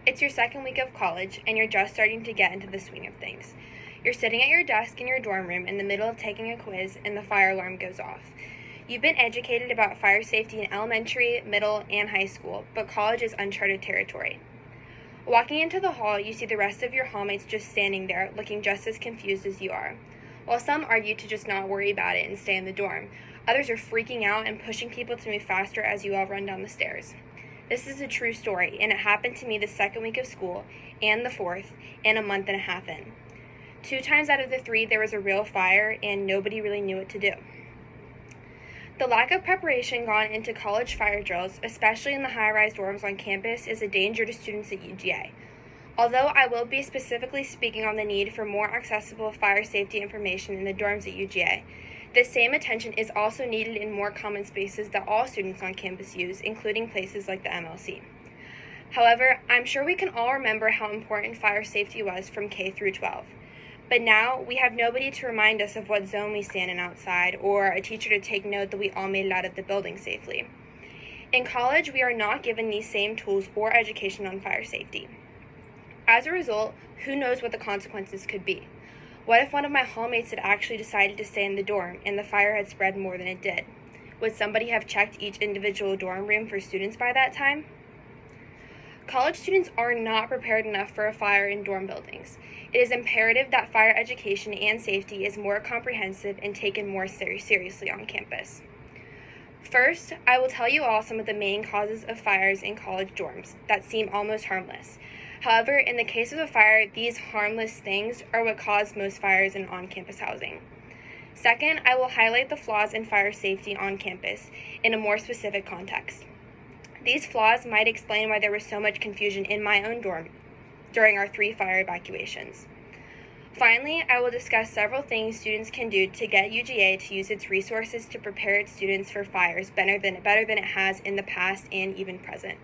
It's your second week of college, and you're just starting to get into the swing of things. You're sitting at your desk in your dorm room in the middle of taking a quiz, and the fire alarm goes off. You've been educated about fire safety in elementary, middle, and high school, but college is uncharted territory. Walking into the hall, you see the rest of your hallmates just standing there, looking just as confused as you are. While some argue to just not worry about it and stay in the dorm, others are freaking out and pushing people to move faster as you all run down the stairs. This is a true story, and it happened to me the second week of school, and the fourth, and a month and a half in. 2 times out of the 3, there was a real fire, and nobody really knew what to do. The lack of preparation gone into college fire drills, especially in the high-rise dorms on campus, is a danger to students at UGA. Although I will be specifically speaking on the need for more accessible fire safety information in the dorms at UGA, the same attention is also needed in more common spaces that all students on campus use, including places like the MLC. However, I'm sure we can all remember how important fire safety was from K through 12. But now, we have nobody to remind us of what zone we stand in outside, or a teacher to take note that we all made it out of the building safely. In college, we are not given these same tools or education on fire safety. As a result, who knows what the consequences could be? What if one of my hallmates had actually decided to stay in the dorm and the fire had spread more than it did? Would somebody have checked each individual dorm room for students by that time? College students are not prepared enough for a fire in dorm buildings. It is imperative that fire education and safety is more comprehensive and taken more seriously on campus. First, I will tell you all some of the main causes of fires in college dorms that seem almost harmless. However, in the case of a fire, these harmless things are what cause most fires in on-campus housing. Second, I will highlight the flaws in fire safety on campus in a more specific context. These flaws might explain why there was so much confusion in my own dorm during our 3 fire evacuations. Finally, I will discuss several things students can do to get UGA to use its resources to prepare its students for fires better than it has in the past and even present.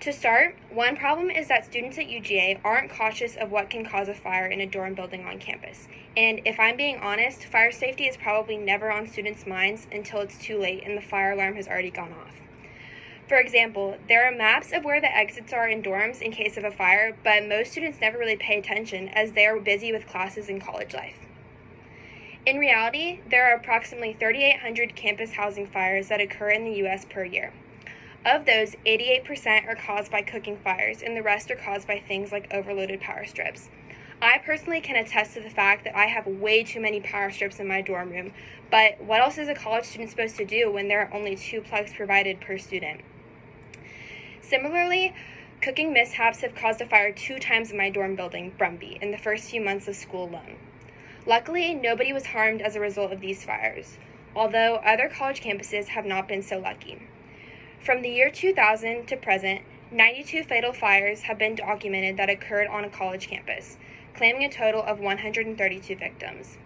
To start, one problem is that students at UGA aren't cautious of what can cause a fire in a dorm building on campus. And if I'm being honest, fire safety is probably never on students' minds until it's too late and the fire alarm has already gone off. For example, there are maps of where the exits are in dorms in case of a fire, but most students never really pay attention as they are busy with classes and college life. In reality, there are approximately 3,800 campus housing fires that occur in the U.S. per year. Of those, 88% are caused by cooking fires, and the rest are caused by things like overloaded power strips. I personally can attest to the fact that I have way too many power strips in my dorm room, but what else is a college student supposed to do when there are only 2 plugs provided per student? Similarly, cooking mishaps have caused a fire 2 times in my dorm building, Brumby, in the first few months of school alone. Luckily, nobody was harmed as a result of these fires, although other college campuses have not been so lucky. From the year 2000 to present, 92 fatal fires have been documented that occurred on a college campus, claiming a total of 132 victims.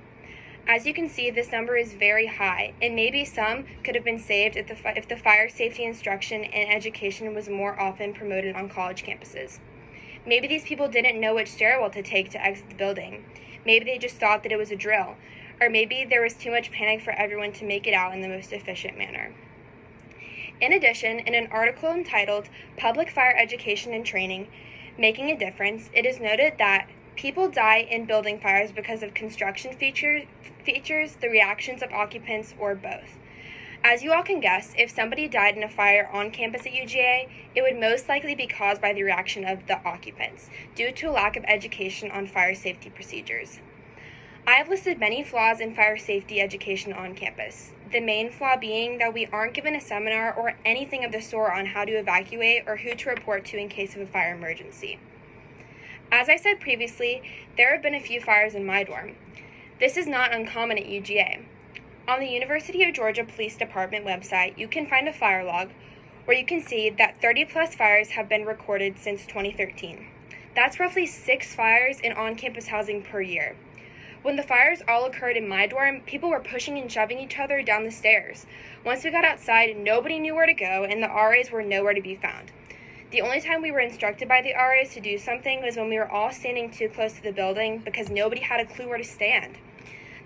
As you can see, this number is very high, and maybe some could have been saved if the fire safety instruction and education was more often promoted on college campuses. Maybe these people didn't know which stairwell to take to exit the building. Maybe they just thought that it was a drill, or maybe there was too much panic for everyone to make it out in the most efficient manner. In addition, in an article entitled Public Fire Education and Training, Making a Difference, it is noted that people die in building fires because of construction features, the reactions of occupants, or both. As you all can guess, if somebody died in a fire on campus at UGA, it would most likely be caused by the reaction of the occupants, due to a lack of education on fire safety procedures. I have listed many flaws in fire safety education on campus, the main flaw being that we aren't given a seminar or anything of the sort on how to evacuate or who to report to in case of a fire emergency. As I said previously, there have been a few fires in my dorm. This is not uncommon at UGA. On the University of Georgia Police Department website, you can find a fire log where you can see that 30-plus fires have been recorded since 2013. That's roughly 6 fires in on-campus housing per year. When the fires all occurred in my dorm, people were pushing and shoving each other down the stairs. Once we got outside, nobody knew where to go, and the RAs were nowhere to be found. The only time we were instructed by the RAs to do something was when we were all standing too close to the building because nobody had a clue where to stand.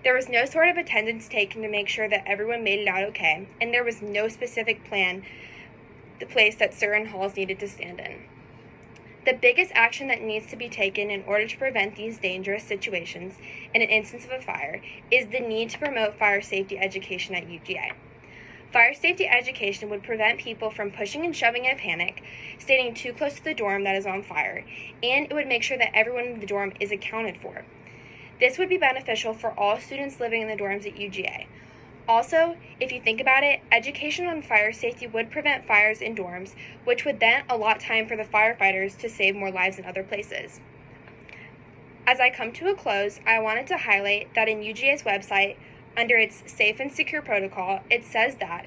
There was no sort of attendance taken to make sure that everyone made it out okay, and there was no specific plan the place that certain halls needed to stand in. The biggest action that needs to be taken in order to prevent these dangerous situations in an instance of a fire is the need to promote fire safety education at UGA. Fire safety education would prevent people from pushing and shoving in a panic, standing too close to the dorm that is on fire, and it would make sure that everyone in the dorm is accounted for. This would be beneficial for all students living in the dorms at UGA. Also, if you think about it, education on fire safety would prevent fires in dorms, which would then allot time for the firefighters to save more lives in other places. As I come to a close, I wanted to highlight that in UGA's website, under its Safe and Secure Protocol, it says that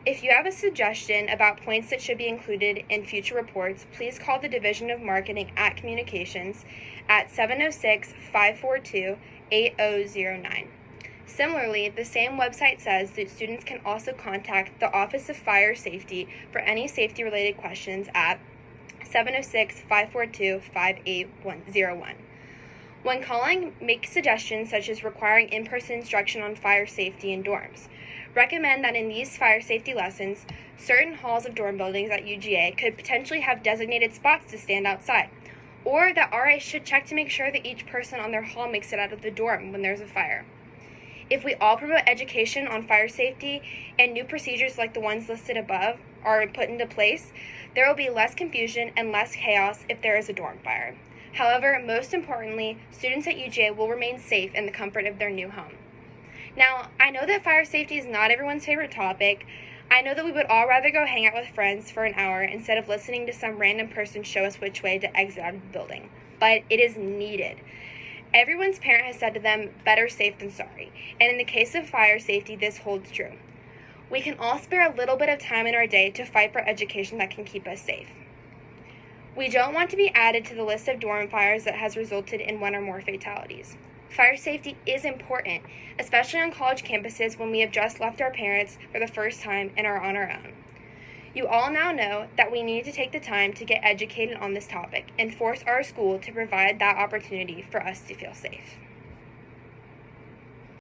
if you have a suggestion about points that should be included in future reports, please call the Division of Marketing at Communications at 706-542-8009. Similarly, the same website says that students can also contact the Office of Fire Safety for any safety-related questions at 706-542-5801. When calling, make suggestions such as requiring in-person instruction on fire safety in dorms. Recommend that in these fire safety lessons, certain halls of dorm buildings at UGA could potentially have designated spots to stand outside, or that RAs should check to make sure that each person on their hall makes it out of the dorm when there's a fire. If we all promote education on fire safety and new procedures like the ones listed above are put into place, there will be less confusion and less chaos if there is a dorm fire. However, most importantly, students at UGA will remain safe in the comfort of their new home. Now, I know that fire safety is not everyone's favorite topic. I know that we would all rather go hang out with friends for an hour instead of listening to some random person show us which way to exit out of the building, but it is needed. Everyone's parent has said to them, better safe than sorry, and in the case of fire safety, this holds true. We can all spare a little bit of time in our day to fight for education that can keep us safe. We don't want to be added to the list of dorm fires that has resulted in one or more fatalities. Fire safety is important, especially on college campuses when we have just left our parents for the first time and are on our own. You all now know that we need to take the time to get educated on this topic and force our school to provide that opportunity for us to feel safe.